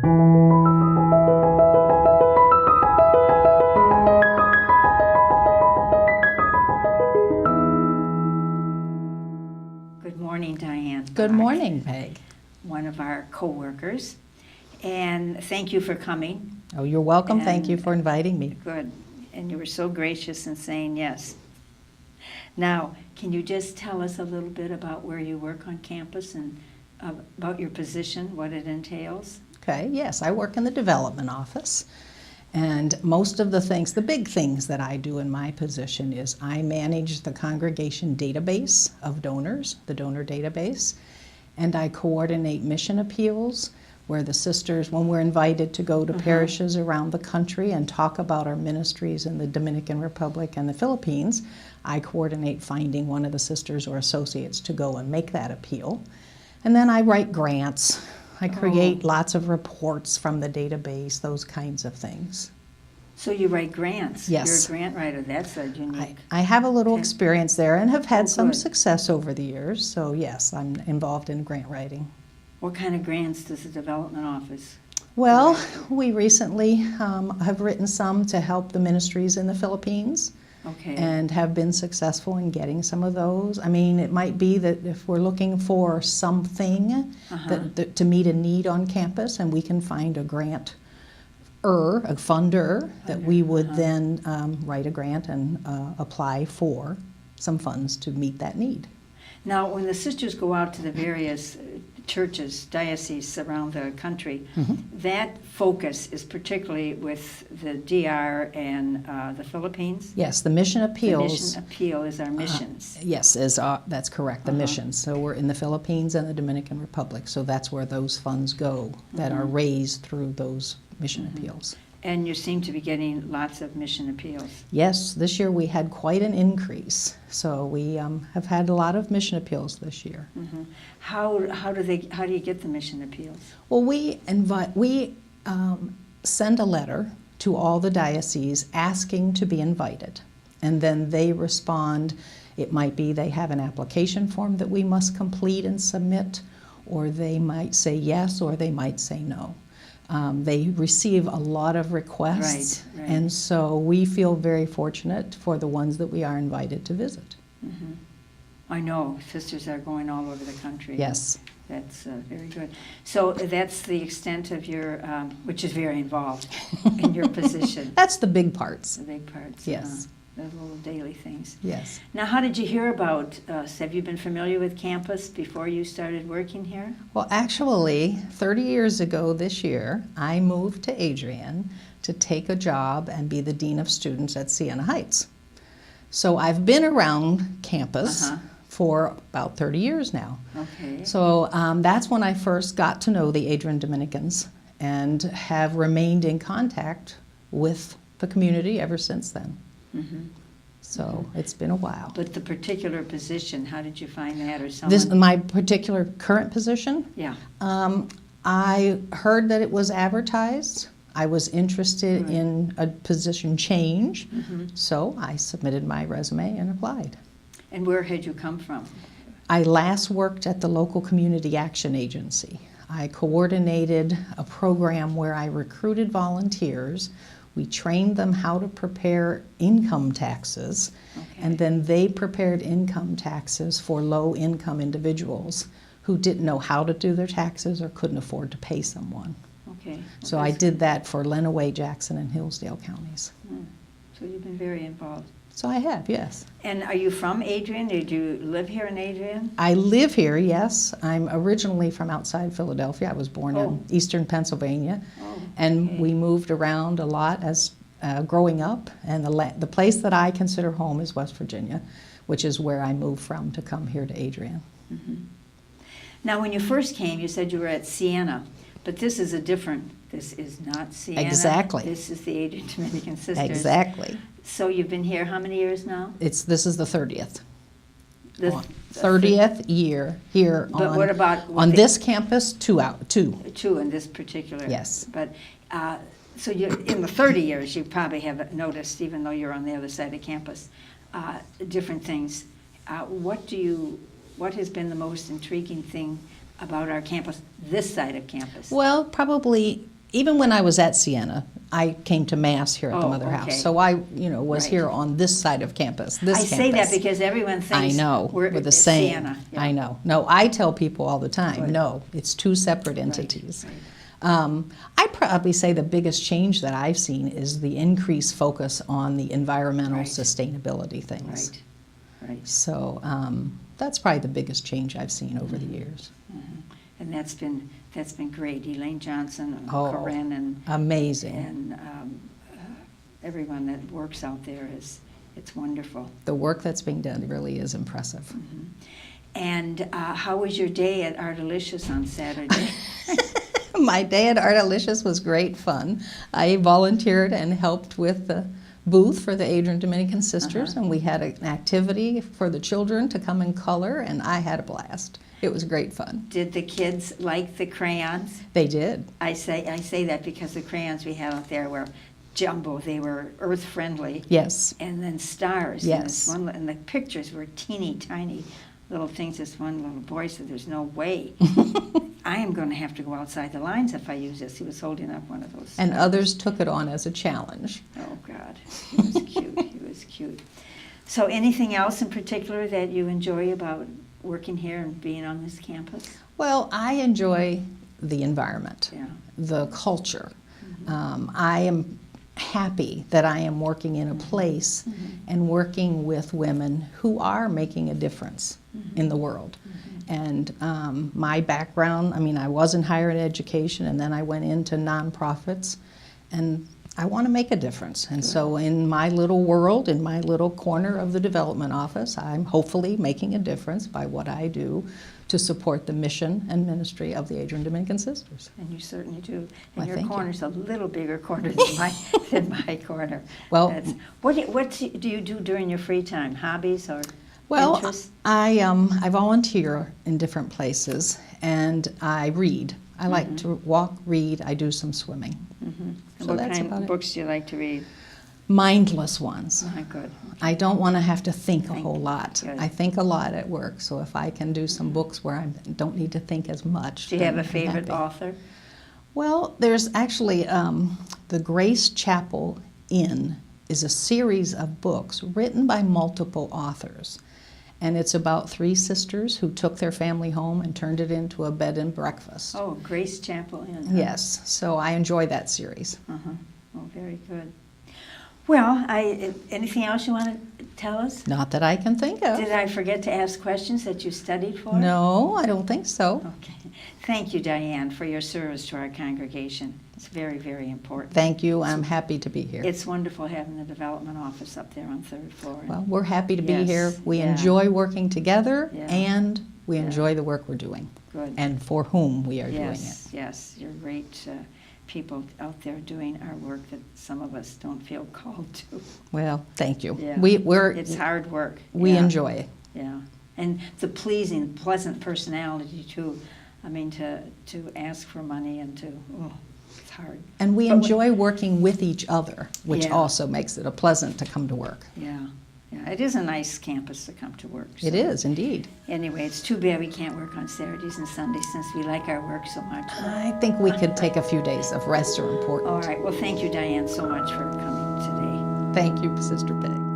Good morning, Diane. Good Bach, morning, Peg. one of our co-workers. And thank you for coming. Oh, you're welcome. Thank you And- for inviting me. Good. And you were so gracious in saying yes. Now, can you just tell us a little bit about where you work on campus and about your position, what it entails? Okay, yes, I work in the development office. And most of the things, the big things that I do in my position is I manage the congregation database of donors, the donor database, and I coordinate mission appeals where the sisters, when we're invited to go to parishes around the country and talk about our ministries in the Dominican Republic and the Philippines, I coordinate finding one of the sisters or associates to go and make that appeal. And then I write grants. I create lots of reports from the database, those kinds of things. So you write grants? Yes. You're a grant writer. That's a unique. I have a little experience there and have had some good. success over the years. So yes, I'm involved in grant writing. What kind of grants does the development office? Well, we recently have written some to help the ministries in the Philippines. Okay. And have been successful in getting some of those. I mean, it might be that if we're looking for something that to meet a need on campus, and we can find a funder, that we would then write a grant and apply for some funds to meet that need. Now, when the sisters go out to the various churches, dioceses around the country, that focus is particularly with the DR and the Philippines? Yes, the mission appeals. The mission appeal is our missions. Yes, that's correct, the missions. So we're in the Philippines and the Dominican Republic, so that's where those funds go that are raised through those mission appeals. And you seem to be getting lots of mission appeals. Yes, this year we had quite an increase. So we have had a lot of mission appeals this year. How do you get the mission appeals? Well, we send a letter to all the dioceses asking to be invited, and then they respond. It might be they have an application form that we must complete and submit, or they might say yes, or they might say no. They receive a lot of requests, Right. and so we feel very fortunate for the ones that we are invited to visit. I know sisters are going all over the country. Yes. That's very good. So that's the extent of your, which is very involved in your position. That's the big parts. The big parts. Yes. The little daily things. Yes. Now, how did you hear about us? Have you been familiar with campus before you started working here? Well, actually, 30 years ago this year, I moved to Adrian to take a job and be the Dean of Students at Siena Heights. So I've been around campus for about 30 years now. Okay. So that's when I first got to know the Adrian Dominicans and have remained in contact with the community ever since then. So it's been a while. But the particular position, how did you find that, or someone? My particular current position? Yeah. I heard that it was advertised. I was interested in a position change, so I submitted my resume and applied. And where had you come from? I last worked at the local community action agency. I coordinated a program where I recruited volunteers. We trained them how to prepare income taxes, and then they prepared income taxes for low-income individuals who didn't know how to do their taxes or couldn't afford to pay someone. Okay. So I did that for Lenawee, Jackson, and Hillsdale counties. So you've been very involved. So I have, yes. And are you from Adrian? Did you live here in Adrian? I live here, yes. I'm originally from outside Philadelphia. I was born in eastern Pennsylvania, and we moved around a lot as growing up. And the place that I consider home is West Virginia, which is where I moved from to come here to Adrian. Now, when you first came, you said you were at Siena, but this is this is not Siena. Exactly. This is the Adrian Dominican Sisters. Exactly. So you've been here how many years now? This is the 30th. The 30th year here But what about on this campus, two. Two in this particular. Yes. But so you in the 30 years, you probably have noticed, even though you're on the other side of campus, different things. What has been the most intriguing thing about our campus, this side of campus? Well, probably even when I was at Siena, I came to Mass here at the Oh, Mother okay. House. So I, was Right. here on this side of campus, this I campus. say that because everyone thinks I know, we're the at same. Siena. Yeah. I know. No, I tell people all the time, Good. no, it's two separate Right, entities. right. I'd probably say the biggest change that I've seen is the increased focus on the environmental Right. sustainability things. Right. So that's probably the biggest change I've seen over the years. And that's been great. Elaine Johnson, and Oh, Corinne, and Amazing. everyone that works out there it's wonderful. The work that's being done really is impressive. And how was your day at Artalicious on Saturday? My day at Artalicious was great fun. I volunteered and helped with the booth for the Adrian Dominican Sisters, and we had an activity for the children to come and color, and I had a blast. It was great fun. Did the kids like the crayons? They did. I say that because the crayons we had out there were jumbo. They were earth friendly. Yes. And then stars. Yes. And the pictures were teeny tiny little things. This one little boy said, "There's no way I am going to have to go outside the lines if I use this." He was holding up one of those. And stars. others took it on as a challenge. Oh God, he was cute. He was cute. So, anything else in particular that you enjoy about working here and being on this campus? Well, I enjoy the environment, Yeah. the culture. I am happy that I am working in a place and working with women who are making a difference in the world. And my background, I was in higher education, and then I went into nonprofits, and I want to make a difference. And so in my little world, in my little corner of the development office, I'm hopefully making a difference by what I do to support the mission and ministry of the Adrian Dominican Sisters. And you certainly do. And Why, your thank you. corner's a little bigger corner than my corner. Well, what do you do during your free time? Hobbies or Well, interests? I volunteer in different places, and I read. I like to walk, read. I do some swimming. So What that's kind about of it. books do you like to read? Mindless ones. Oh, good. I don't want to have to think a Think. whole lot. Good. I think a lot at work, so if I can do some books where I don't need to think as much. Do you have then a I'm favorite happy. author? Well, there's actually the Grace Chapel Inn is a series of books written by multiple authors. And it's about 3 sisters who took their family home and turned it into a bed and breakfast. Oh, Grace Chapel Inn. Yes, so I enjoy that series. Oh, very good. Well, anything else you want to tell us? Not that I can think of. Did I forget to ask questions that you studied for? No, I don't think so. Okay. Thank you, Diane, for your service to our congregation. It's very, very important. Thank you. I'm happy to be here. It's wonderful having the development office up there on 3rd floor. Well, we're happy to be Yes, here. We yeah. enjoy working together, Yeah. and we Yeah. enjoy the work we're doing, Good. and for whom we are doing it. Yes, you're great people out there doing our work that some of us don't feel called to. Well, thank you. Yeah. We're It's hard work. we Yeah. enjoy it. Yeah, and the pleasant personality too. To ask for money and it's hard. And we But enjoy working with each other, which Yeah. also makes it a pleasant to come to work. Yeah, it is a nice campus to come to work. It so. is, indeed. Anyway, it's too bad we can't work on Saturdays and Sundays since we like our work so much. I think we could take a few days of rest are important. All right, well, thank you, Diane, so much for coming today. Thank you, Sister Peg.